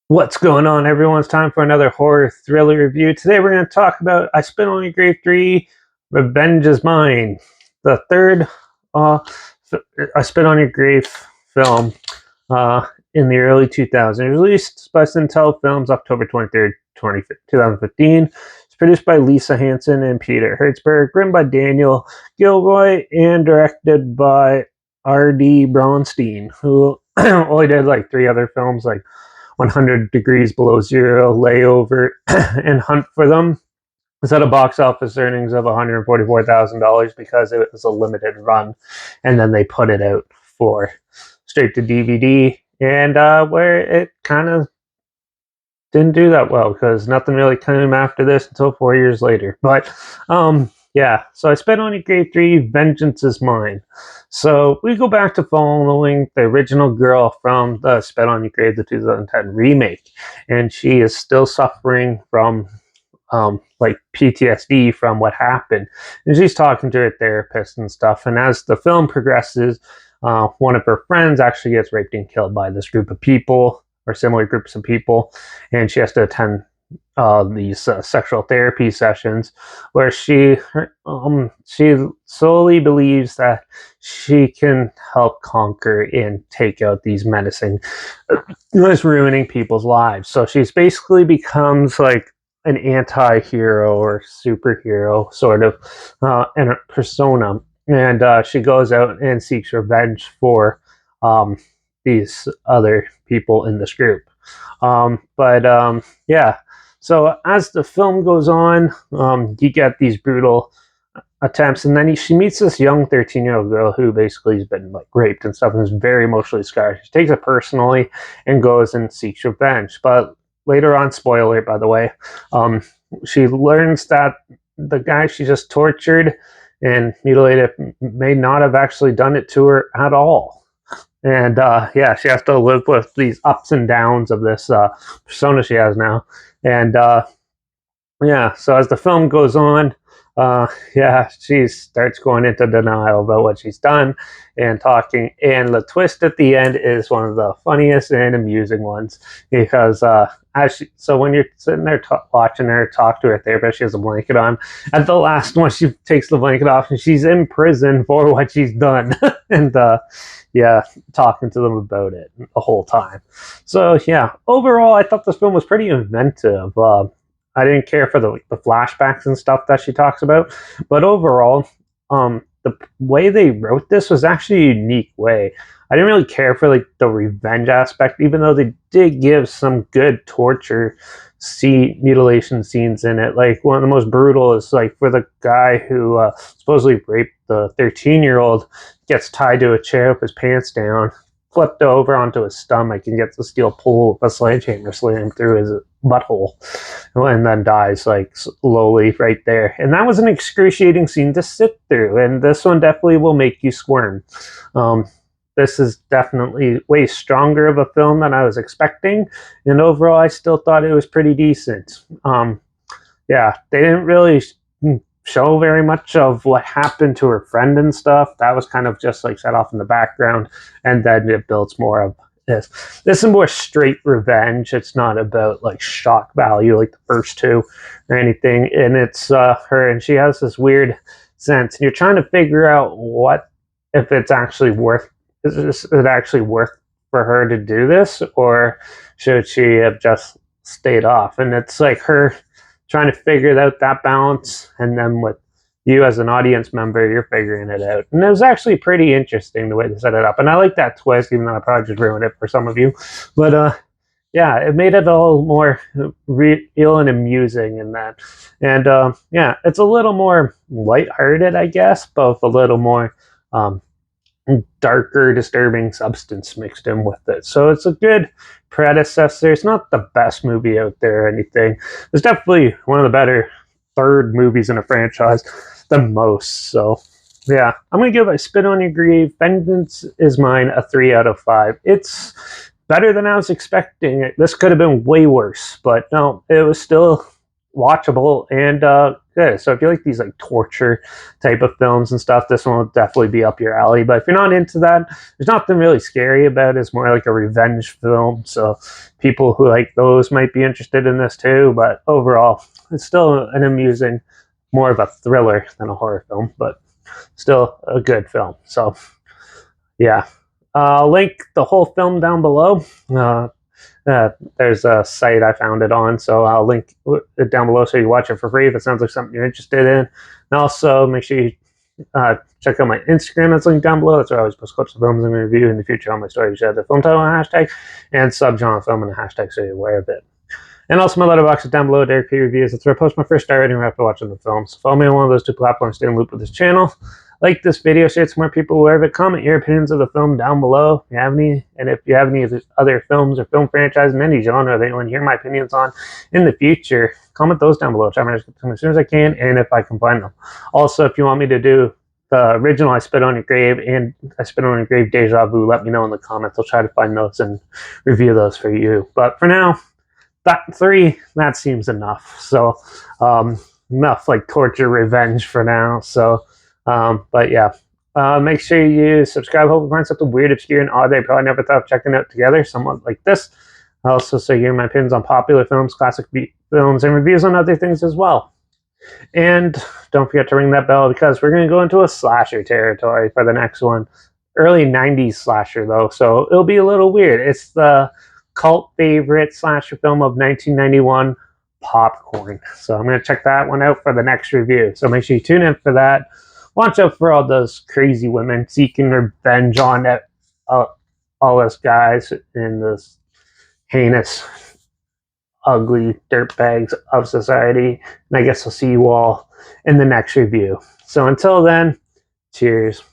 What's going on, everyone? It's time for another horror thriller review. Today we're going to talk about I Spit on Your Grave 3, Revenge is Mine, the third uh, I Spit on Your Grave film in the early 2000s. Released by Sintel Films October 23rd, 2015. It's produced by Lisa Hanson and Peter Hertzberg, written by Daniel Gilroy, and directed by R.D. Braunstein, who only did like three other films like 100 Degrees Below Zero, Layover, and Hunt for Them. It's at a box office earnings of $144,000 because it was a limited run, and then they put it out for straight to DVD, and where it kind of didn't do that well because nothing really came after this until 4 years later. But yeah, so I Spit on Your Grave 3, Vengeance is Mine. So we go back to following the original girl from the Spit on Your Grave, the 2010 remake, and she is still suffering from like PTSD from what happened. And she's talking to her therapist and stuff. And as the film progresses, one of her friends actually gets raped and killed by this group of people or similar groups of people, and she has to attend these sexual therapy sessions where she solely believes that she can help conquer and take out these menacing, ruining people's lives. So she's basically becomes like an anti-hero or superhero sort of in a persona, and she goes out and seeks revenge for um, these other people in this group. But yeah, so as the film goes on, you get these brutal attempts, and then she meets this young 13-year-old girl who basically has been like raped and stuff and is very emotionally scarred. She takes it personally and goes and seeks revenge. But later on, spoiler by the way, um, she learns that the guy she just tortured and mutilated may not have actually done it to her at all. And yeah, she has to live with these ups and downs of this persona she has now. And yeah, so as the film goes on, yeah, she starts going into denial about what she's done and talking. And the twist at the end is one of the funniest and amusing ones because so when you're sitting there watching her talk to her therapist, she has a blanket on. At the last one, she takes the blanket off and she's in prison for what she's done. And yeah, talking to them about it the whole time. So yeah, overall, I thought this film was pretty inventive. I didn't care for the flashbacks and stuff that she talks about, but overall, the way they wrote this was actually a unique way. I didn't really care for like the revenge aspect, even though they did give some good torture mutilation scenes in it. Like one of the most brutal is like for the guy who supposedly raped the 13-year-old, gets tied to a chair with his pants down, flipped over onto his stomach, and gets the steel pole with a sledgehammer slammed through his butthole, and then dies like slowly right there. And that was an excruciating scene to sit through, and this one definitely will make you squirm. This is definitely way stronger of a film than I was expecting, and overall I still thought it was pretty decent. Yeah, they didn't really show very much of what happened to her friend and stuff. That was kind of just like set off in the background, and then it builds more of this. This is more straight revenge. It's not about like shock value like the first two or anything. And it's her, and she has this weird sense, and you're trying to figure out what if it's actually worth. Is it actually worth for her to do this, or should she have just stayed off? And it's like her trying to figure out that balance, and then with you as an audience member, you're figuring it out. And it was actually pretty interesting the way they set it up. And I like that twist, even though I probably just ruined it for some of you. But yeah, it made it all more real and amusing in that. And yeah, it's a little more lighthearted, I guess, but with a little more darker, disturbing substance mixed in with it. So it's a good predecessor. It's not the best movie out there or anything. It's definitely one of the better third movies in a franchise than most. So yeah, I'm gonna give I Spit on Your Grave, Vengeance is Mine a 3 out of 5. It's better than I was expecting. This could have been way worse, but no, it was still watchable and good. So if you like these like torture type of films and stuff, this one will definitely be up your alley. But if you're not into that, there's nothing really scary about it. It's more like a revenge film. So people who like those might be interested in this too. But overall, it's still an amusing, more of a thriller than a horror film, but still a good film. So yeah, I'll link the whole film down below. There's a site I found it on, so I'll link it down below so you watch it for free if it sounds like something you're interested in. And also, make sure you check out my Instagram that's linked down below. That's where I always post clips of films and review in the future on my stories. You have the film title and hashtag, and subgenre film and a hashtag so you're aware of it. And also my Letterbox is down below, Derek P Reviews. That's where I post my first star rating after watching the film. So follow me on one of those two platforms, stay in loop with this channel. Like this video, share it to more people aware of it. Comment your opinions of the film down below if you have any. And if you have any other films or film franchises in any genre that you want to hear my opinions on in the future, comment those down below. Try to get them as soon as I can and if I can find them. Also, if you want me to do the original I Spit on Your Grave and I Spit on Your Grave Deja Vu, let me know in the comments. I'll try to find those and review those for you. But for now, that 3, that seems enough. So enough like torture revenge for now. So but yeah, make sure you subscribe. Hope you find something weird, obscure, and odd that you probably never thought of checking out together, somewhat like this. Also, so you hear my opinions on popular films, classic films, and reviews on other things as well. And don't forget to ring that bell because we're going to go into a slasher territory for the next one. Early 90s slasher, though, so it'll be a little weird. It's the cult favorite slasher film of 1991, Popcorn. So I'm going to check that one out for the next review. So make sure you tune in for that. Watch out for all those crazy women seeking revenge on all us guys in this heinous, ugly dirtbags of society. And I guess I'll see you all in the next review. So until then, cheers.